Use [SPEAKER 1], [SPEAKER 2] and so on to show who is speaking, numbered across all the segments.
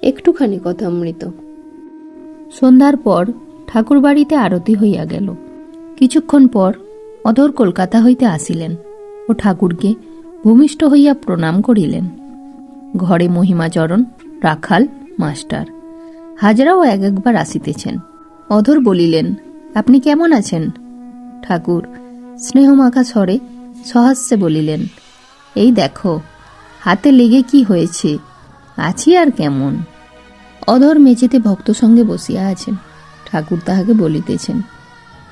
[SPEAKER 1] একটুখানি কথামৃত।
[SPEAKER 2] সন্ধ্যার পর ঠাকুর বাড়িতে আরতি হইয়া গেল। কিছুক্ষণ পর অধর কলকাতা হইতে আসিলেন ও ঠাকুরকে ভূমিষ্ঠ হইয়া প্রণাম করিলেন। ঘরে মহিমাচরণ, রাখাল, মাস্টার হাজরাও একবার আসিতেছেন। অধর বলিলেন, আপনি কেমন আছেন? ঠাকুর স্নেহমাখা স্বরে সহাস্যে বলিলেন, এই দেখো, হাতে লেগে কি হয়েছে, আছি আর কেমন। অধর মেঝেতে ভক্ত সঙ্গে বসিয়া আছেন। ঠাকুর তাহাকে বলিতেছেন,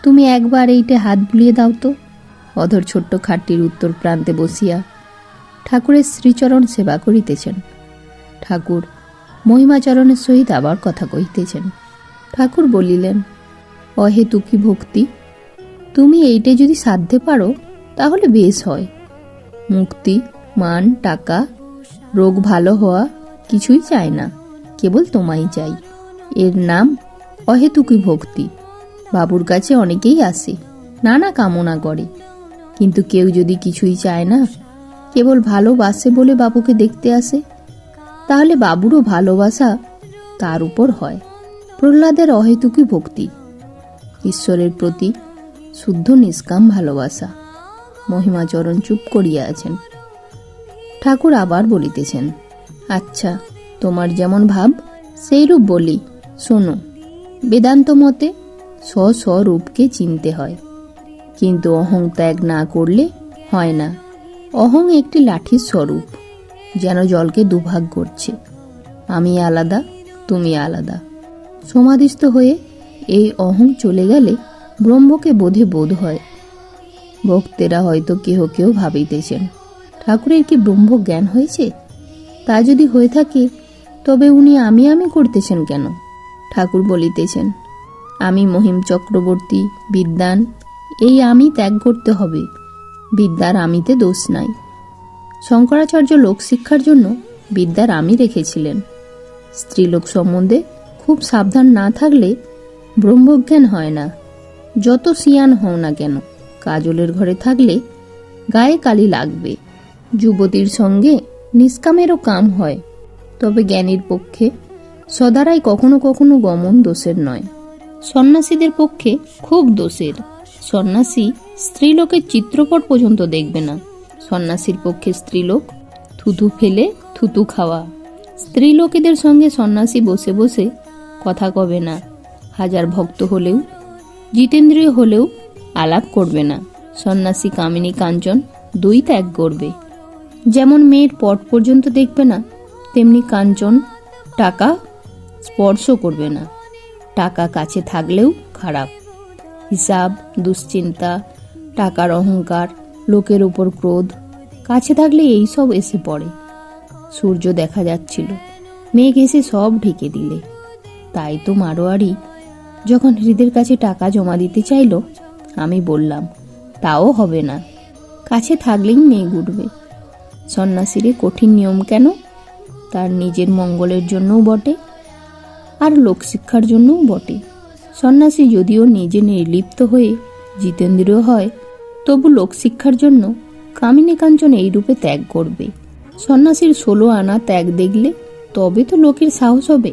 [SPEAKER 2] তুমি একবার এইটে হাত বুলিয়ে দাও তো। অধর ছোট্ট খাটটির উত্তর প্রান্তে বসিয়া ঠাকুরের শ্রীচরণ সেবা করিতেছেন। ঠাকুর মহিমাচরণের সহিত আবার কথা কহিতেছেন। ঠাকুর বলিলেন, অহেতুকি ভক্তি, তুমি এইটে যদি সাধ্যে পারো তাহলে বেশ হয়। মুক্তি, মান, টাকা, রোগ ভালো হওয়া কিছুই চায় না, কেবল তোমায় চাই। এর নাম অহেতুকি ভক্তি। বাবুর কাছে অনেকেই আসে, নানা কামনা করে, কিন্তু কেউ যদি কিছুই চায় না, কেবল ভালোবাসে বলে বাবুকে দেখতে আসে, তাহলে বাবুরও ভালোবাসা তার উপর হয়। প্রহ্লাদের অহেতুকি ভক্তি, ঈশ্বরের প্রতি শুদ্ধ নিষ্কাম ভালোবাসা। মহিমাচরণ চুপ করিয়া আছেন। ঠাকুর আবার বলিতেছেন, আচ্ছা, তোমার যেমন ভাব সেইরূপ বলি, শোনো। বেদান্ত মতে স্বস্বরূপকে চিনতে হয়, কিন্তু অহং ত্যাগ না করলে হয় না। অহং একটি লাঠির স্বরূপ, যেন জলকে দুভাগ করছে। আমি আলাদা, তুমি আলাদা। সমাধিস্থ হয়ে এই অহং চলে গেলে ব্রহ্মকে বোধে বোধ হয়। ভক্তেরা হয়তো কেহ কেউ ভাবিতেছেন, ঠাকুরের কি ব্রহ্ম জ্ঞান হয়েছে? তা যদি হয়ে থাকে তবে উনি আমি আমি করতেছেন কেন? ঠাকুর বলিতেছেন, আমি মহিম চক্রবর্তী, বিদ্বান, এই আমি ত্যাগ করতে হবে। বিদ্যার আমিতে দোষ নাই। শঙ্করাচার্য লোকশিক্ষার জন্য বিদ্যার আমি রেখেছিলেন। স্ত্রীলোক সম্বন্ধে খুব সাবধান না থাকলে ব্রহ্মজ্ঞান হয় না। যত সিয়ান হও না কেন, কাজলের ঘরে থাকলে গায়ে কালি লাগবে। যুবতীর সঙ্গে নিষ্কামেরও কাম হয়, তবে জ্ঞানীর পক্ষে সদারাই কখনো কখনো গমন দোষের নয়, সন্ন্যাসীদের পক্ষে খুব দোষের। সন্ন্যাসী স্ত্রীলোকের চিত্রপট পর্যন্ত দেখবে না। সন্ন্যাসীর পক্ষে স্ত্রীলোক থুতু ফেলে থুতু খাওয়া। স্ত্রীলোকেদের সঙ্গে সন্ন্যাসী বসে বসে কথা কবে না। হাজার ভক্ত হলেও, জিতেন্দ্রিয় হলেও আলাপ করবে না। সন্ন্যাসী কামিনী কাঞ্চন দুই ত্যাগ করবে। যেমন মেয়ের পট পর্যন্ত দেখবে না, তেমনি কাঞ্চন, টাকা স্পর্শ করবে না। টাকা কাছে থাকলেও খারাপ। হিসাব, দুশ্চিন্তা, টাকার অহংকার, লোকের উপর ক্রোধ কাছে থাকলে এই সব এসে পড়ে। সূর্য দেখা যাচ্ছিল, মেঘ এসে সব ঢেকে দিলে। তাই তো মারোয়ারি যখন হৃদের কাছে টাকা জমা দিতে চাইল, আমি বললাম, তাও হবে না, কাছে থাকলেই মেঘ উঠবে। সন্ন্যাসীর কঠিন নিয়ম কেন? তার নিজের মঙ্গলের জন্যও বটে, আর লোকশিক্ষার জন্যও বটে। সন্ন্যাসী যদিও নিজে নির্লিপ্ত হয়ে জিতেন্দ্রীয় হয়, তবু লোকশিক্ষার জন্য কামিনী কাঞ্চন এই রূপে ত্যাগ করবে। সন্ন্যাসীর 16 আনা ত্যাগ দেখলে তবে তো লোকের সাহস হবে,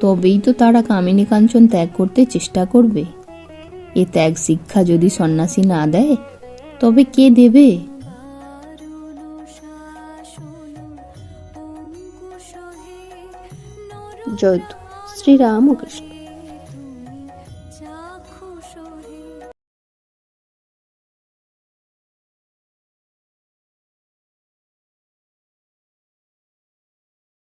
[SPEAKER 2] তবেই তো তারা কামিনী কাঞ্চন ত্যাগ করতে চেষ্টা করবে। এ ত্যাগ শিক্ষা যদি সন্ন্যাসী না দেয়, তবে কে দেবে?
[SPEAKER 1] জয়তু শ্রীরামকৃষ্ণ।